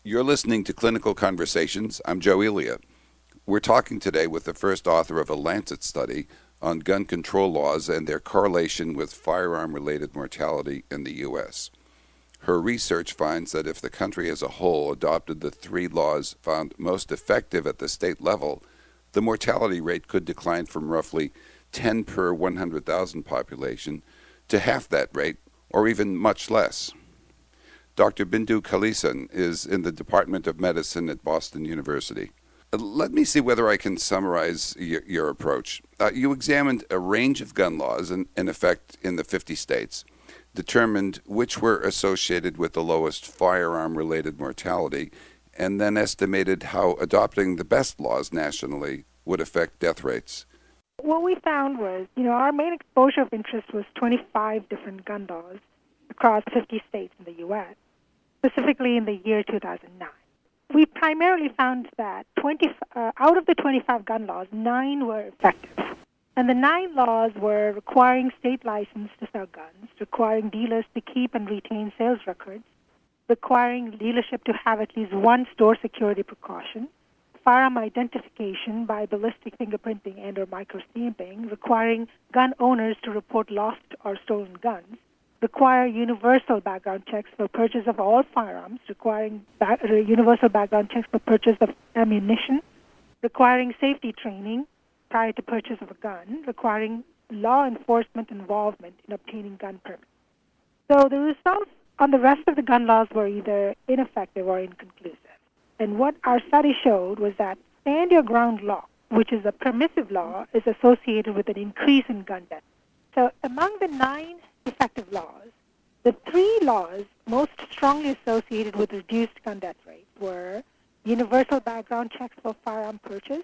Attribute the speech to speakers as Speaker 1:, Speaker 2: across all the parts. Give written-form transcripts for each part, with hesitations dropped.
Speaker 1: You're listening to Clinical Conversations. I'm Joe Elia. We're talking today with the first author of a Lancet study on gun control laws and their correlation with firearm-related mortality in the U.S. Her research finds that if the country as a whole adopted the three laws found most effective at the state level, the mortality rate could decline from roughly 10 per 100,000 population to half that rate, or even much less. Dr. Bindu Kalesan is in the Department of Medicine at Boston University. Let me see whether I can summarize your approach. You examined a range of gun laws in effect in the 50 states, determined which were associated with the lowest firearm-related mortality, and then estimated how adopting the best laws nationally would affect death rates.
Speaker 2: What we found was, our main exposure of interest was 25 different gun laws across 50 states in the U.S., specifically in the year 2009. We primarily found that out of the 25 gun laws, 9 were effective. And the 9 laws were requiring state license to sell guns, requiring dealers to keep and retain sales records, requiring dealership to have at least one store security precaution, firearm identification by ballistic fingerprinting and or microstamping, requiring gun owners to report lost or stolen guns, require universal background checks for purchase of all firearms, requiring universal background checks for purchase of ammunition, requiring safety training prior to purchase of a gun, requiring law enforcement involvement in obtaining gun permits. So the results on the rest of the gun laws were either ineffective or inconclusive. And what our study showed was that stand your ground law, which is a permissive law, is associated with an increase in gun deaths. So among the 9 effective laws, the 3 laws most strongly associated with reduced gun death rates were universal background checks for firearm purchase,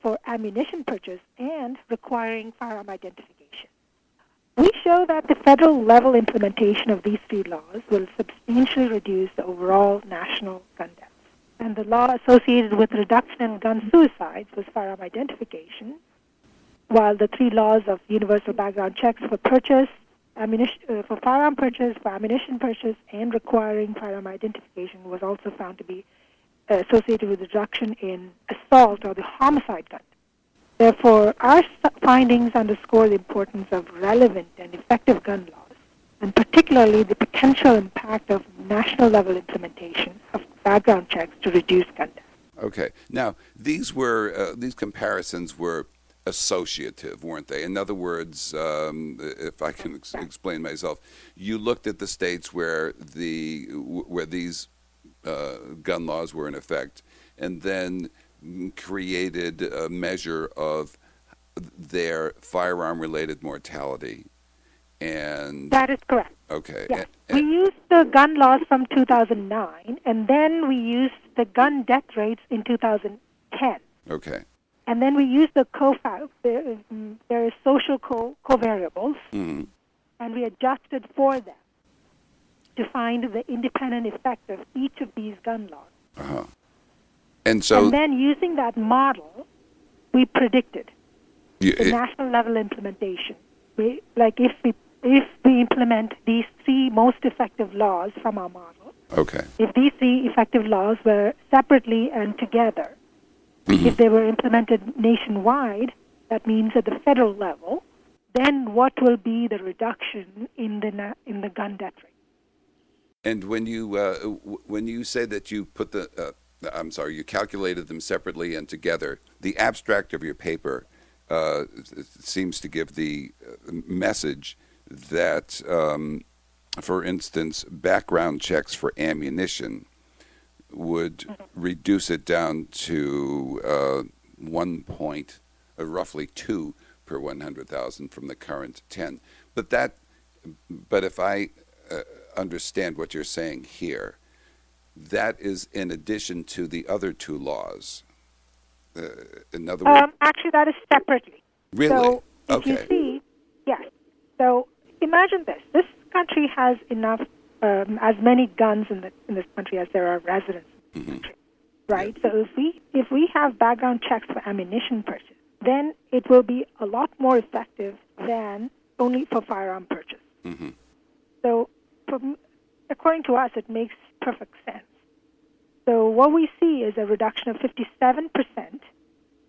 Speaker 2: for ammunition purchase, and requiring firearm identification. We show that the federal level implementation of these 3 laws will substantially reduce the overall national gun deaths. And the law associated with reduction in gun suicides was firearm identification, while the 3 laws of universal background checks for purchase, for firearm purchase, for ammunition purchase, and requiring firearm identification was also found to be associated with reduction in assault or the homicide gun. Therefore, our findings underscore the importance of relevant and effective gun laws, and particularly the potential impact of national level implementation of background checks to reduce gun deaths.
Speaker 1: Okay. Now, these comparisons were associative, weren't they? In other words, if I can explain myself, you looked at the states where these gun laws were in effect, and then created a measure of their firearm-related mortality. And
Speaker 2: that is correct.
Speaker 1: Okay.
Speaker 2: Yes. We used the gun laws from 2009, and then we used the gun death rates in 2010.
Speaker 1: Okay.
Speaker 2: And then we used the there is social covariables, and we adjusted for them to find the independent effect of each of these gun laws.
Speaker 1: Uh-huh.
Speaker 2: And then using that model, we predicted the national level implementation. If we implement these 3 most effective laws from our model,
Speaker 1: okay,
Speaker 2: if these 3 effective laws were separately and together, if they were implemented nationwide, that means at the federal level, then what will be the reduction in the gun death rate?
Speaker 1: And when you say that you put you calculated them separately and together, the abstract of your paper seems to give the message that, for instance, background checks for ammunition would reduce it down to 1 point, roughly 2 per 100,000 from the current 10. But if I understand what you're saying here, that is in addition to the other 2 laws. In other words,
Speaker 2: actually, that is separately.
Speaker 1: Really?
Speaker 2: So if
Speaker 1: Okay.
Speaker 2: you see, yes. So imagine this: this country has enough, as many guns in this country as there are residents in the country, right?
Speaker 1: Yeah.
Speaker 2: So if we have background checks for ammunition purchase, then it will be a lot more effective than only for firearm purchase. So according to us, it makes perfect sense what we see is a reduction of 57%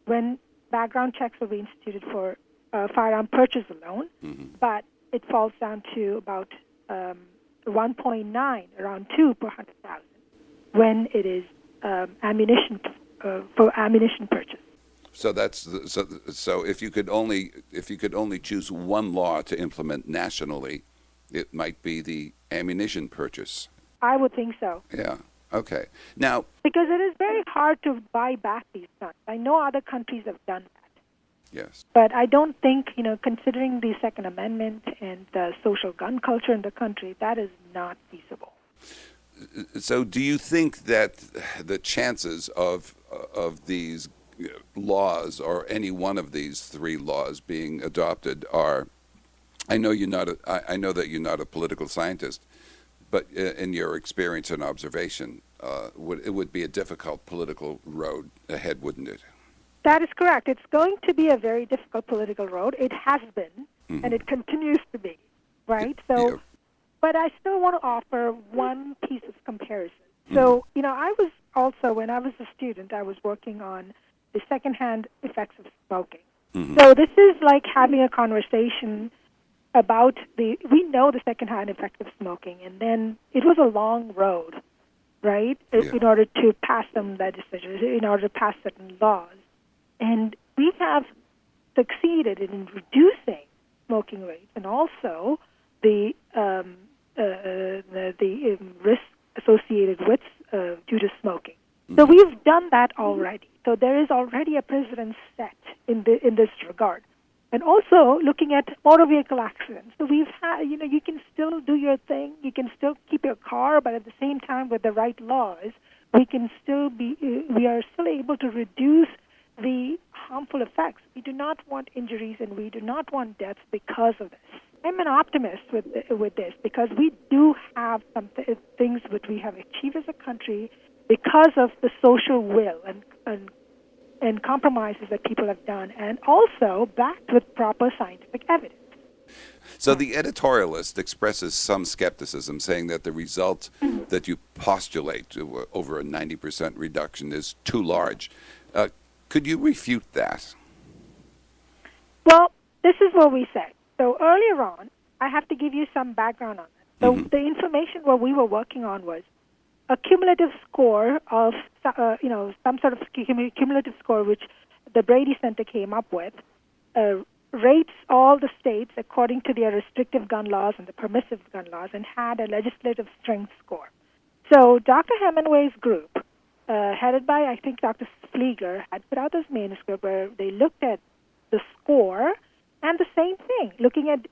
Speaker 2: when background checks will be instituted for firearm purchase alone, but it falls down to about 1.9, around 2 per 100,000, when it is ammunition for ammunition purchase.
Speaker 1: So so if you could only choose one law to implement nationally, it might be the ammunition purchase.
Speaker 2: I would think so.
Speaker 1: Yeah. Okay. Now,
Speaker 2: because it is very hard to buy back these guns. I know other countries have done that.
Speaker 1: yes.
Speaker 2: But I don't think, considering the Second Amendment and the social gun culture in the country, that is not feasible.
Speaker 1: So, do you think that the chances of these laws, or any one of these three laws, being adopted are? I know that you're not a political scientist, but in your experience and observation, it would be a difficult political road ahead, wouldn't it?
Speaker 2: That is correct. It's going to be a very difficult political road. It has been, and it continues to be, right? So.
Speaker 1: Yeah.
Speaker 2: But I still want to offer one piece of comparison. So, I was also, when I was a student, I was working on the secondhand effects of smoking. So this is like having a conversation about we know the secondhand effects of smoking, and then it was a long road, right, in order to pass some legislation, in order to pass certain laws. And we have succeeded in reducing smoking rates and also the risk associated with due to smoking. So we've done that already. So there is already a precedent set in this regard. And also looking at motor vehicle accidents. So we've had, you can still do your thing. You can still keep your car, but at the same time, with the right laws, we are still able to reduce the harmful effects. We do not want injuries and we do not want deaths because of this. I'm an optimist with this because we do have some things which we have achieved as a country because of the social will and compromises that people have done, and also backed with proper scientific evidence.
Speaker 1: So the editorialist expresses some skepticism, saying that the result that you postulate, over a 90% reduction, is too large. Could you refute that?
Speaker 2: Well, this is what we said. So earlier on, I have to give you some background on it. So the information what we were working on was a cumulative score of, some sort of cumulative score which the Brady Center came up with, rates all the states according to their restrictive gun laws and the permissive gun laws, and had a legislative strength score. So Dr. Hemingway's group, headed by, I think, Dr. Flieger, had put out this manuscript where they looked at the score and the same thing, looking at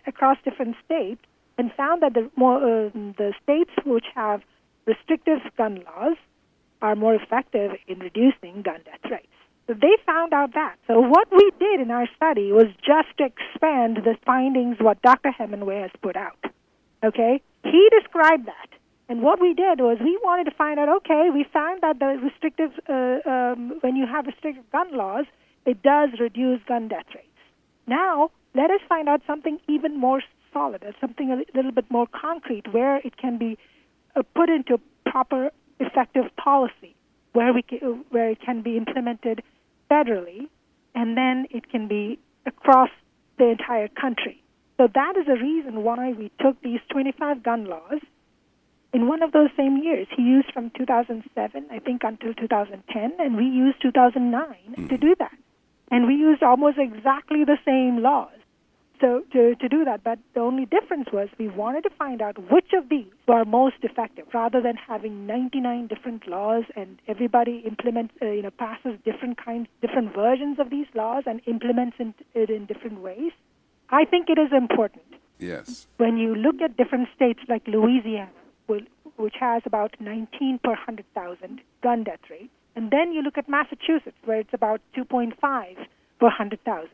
Speaker 2: across different states, and found that the states which have restrictive gun laws are more effective in reducing gun death rates. So they found out that. So what we did in our study was just to expand the findings what Dr. Hemingway has put out. Okay? He described that. And what we did was we wanted to find out, okay, we found that the restrictive, when you have restrictive gun laws, it does reduce gun death rates. Now, let us find out something even more solid, something a little bit more concrete, where it can be put into proper, effective policy, where it can be implemented federally, and then it can be across the entire country. So that is the reason why we took these 25 gun laws in one of those same years. He used from 2007, I think, until 2010, and we used 2009 to do that. And we used almost exactly the same laws to do that. But the only difference was we wanted to find out which of these were most effective, rather than having 99 different laws and everybody implements, passes different versions of these laws and implements it in different ways. I think it is important.
Speaker 1: Yes.
Speaker 2: When you look at different states like Louisiana, which has about 19 per 100,000 gun death rate, and then you look at Massachusetts, where it's about 2.5 per 100,000,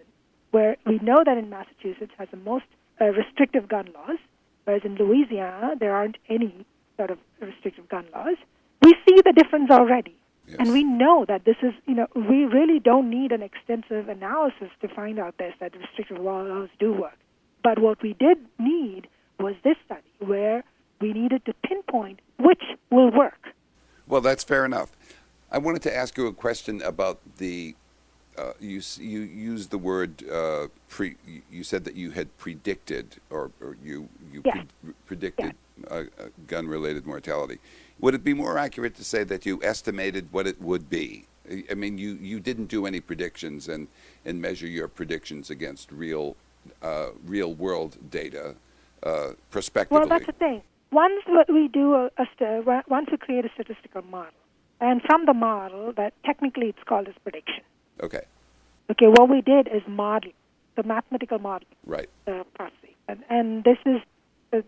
Speaker 2: where we know that in Massachusetts has the most restrictive gun laws, whereas in Louisiana there aren't any sort of restrictive gun laws. We see the difference already.
Speaker 1: Yes.
Speaker 2: And we know that this is, we really don't need an extensive analysis to find out that restrictive laws do work. But what we did need was this study, where we needed to pinpoint which will work.
Speaker 1: Well, that's fair enough. I wanted to ask you a question about the. You used the word You said that you had predicted, or you
Speaker 2: Yes.
Speaker 1: predicted
Speaker 2: Yes.
Speaker 1: gun-related mortality. Would it be more accurate to say that you estimated what it would be? I mean, you didn't do any predictions and measure your predictions against real world data prospectively.
Speaker 2: Well, that's the thing. Once we do once we create a statistical model, and from the model, that technically it's called as prediction.
Speaker 1: Okay.
Speaker 2: Okay, what we did is model, the mathematical model
Speaker 1: Right.
Speaker 2: process, and this is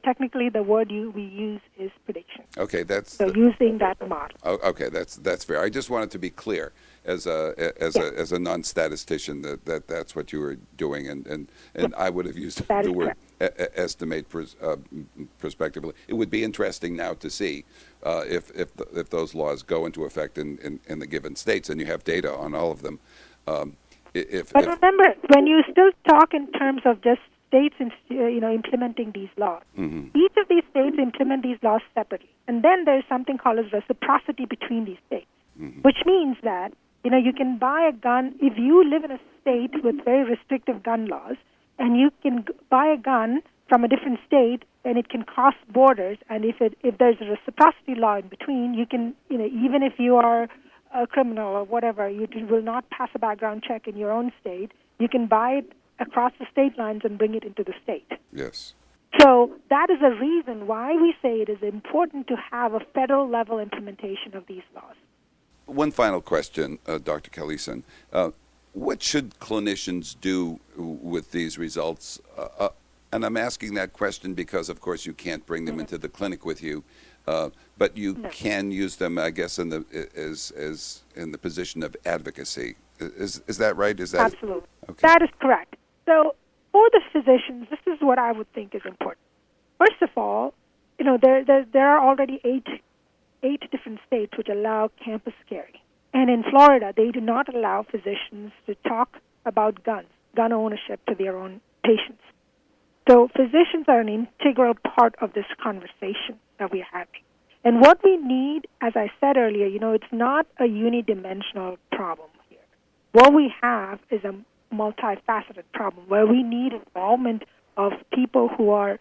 Speaker 2: technically the word we use is prediction.
Speaker 1: Okay, that's
Speaker 2: So using that model.
Speaker 1: okay. That's fair. I just wanted to be clear as a non-statistician that's what you were doing, and I would have used
Speaker 2: That
Speaker 1: the
Speaker 2: is
Speaker 1: word estimate prospectively. It would be interesting now to see if those laws go into effect in the given states, and you have data on all of them.
Speaker 2: But remember, when you still talk in terms of just states implementing these laws, each of these states implement these laws separately. And then there's something called as reciprocity between these states, which means that you can buy a gun if you live in a state with very restrictive gun laws, and you can buy a gun from a different state, and it can cross borders. And if there's a reciprocity law in between, you can even if you are a criminal or whatever, you will not pass a background check in your own state. You can buy it across the state lines and bring it into the state.
Speaker 1: Yes.
Speaker 2: So that is a reason why we say it is important to have a federal level implementation of these laws.
Speaker 1: One final question, Dr. Kalesan. What should clinicians do with these results? And I'm asking that question because, of course, you can't bring them into the clinic with you, but you can use them, I guess, in the position of advocacy. Is that right? Is that
Speaker 2: absolutely?
Speaker 1: Okay.
Speaker 2: That is correct. So for the physicians, this is what I would think is important. First of all, there are already eight different states which allow campus carry. And in Florida, they do not allow physicians to talk about gun ownership to their own patients. So physicians are an integral part of this conversation that we're having. And what we need, as I said earlier, it's not a unidimensional problem here. What we have is a multifaceted problem where we need involvement of people who are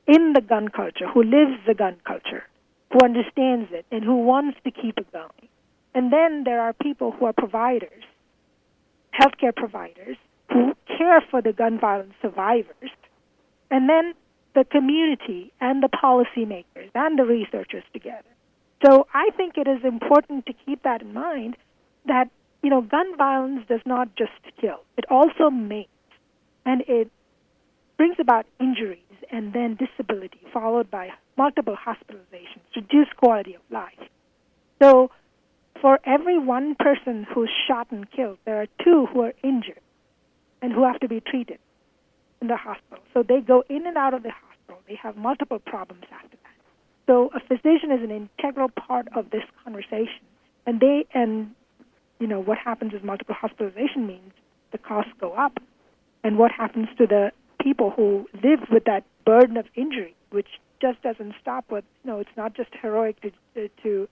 Speaker 2: in the gun culture, who lives the gun culture, who understands it, and who wants to keep it going. And then there are people who are providers, healthcare providers, who care for the gun violence survivors, and then the community and the policymakers and the researchers together. So I think it is important to keep that in mind, that gun violence does not just kill. It also maims, and it brings about injuries and then disability, followed by multiple hospitalizations, reduced quality of life. So for every one person who's shot and killed, there are two who are injured and who have to be treated in the hospital. So they go in and out of the hospital. They have multiple problems after that. So a physician is an integral part of this conversation. And what happens is multiple hospitalization means the costs go up. And what happens to the people who live with that burden of injury, which just doesn't stop with, it's not just heroic to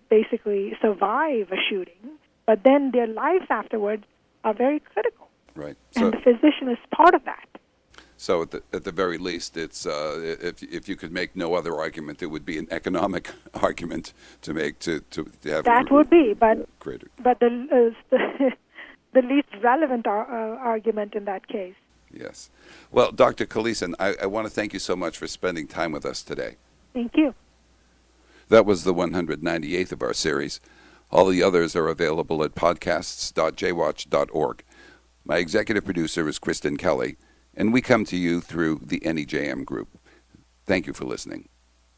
Speaker 2: basically survive a shooting, but then their lives afterwards are very critical.
Speaker 1: Right.
Speaker 2: And the physician is part of that.
Speaker 1: So at the very least, it's if you could make no other argument, it would be an economic argument to make to have
Speaker 2: that would be, but
Speaker 1: greater.
Speaker 2: But the least relevant argument in that case.
Speaker 1: Yes. Well, Dr. Kalesan, I want to thank you so much for spending time with us today.
Speaker 2: Thank you.
Speaker 1: That was the 198th of our series. All the others are available at podcasts.jwatch.org. My executive producer is Kristen Kelly, and we come to you through the NEJM group. Thank you for listening.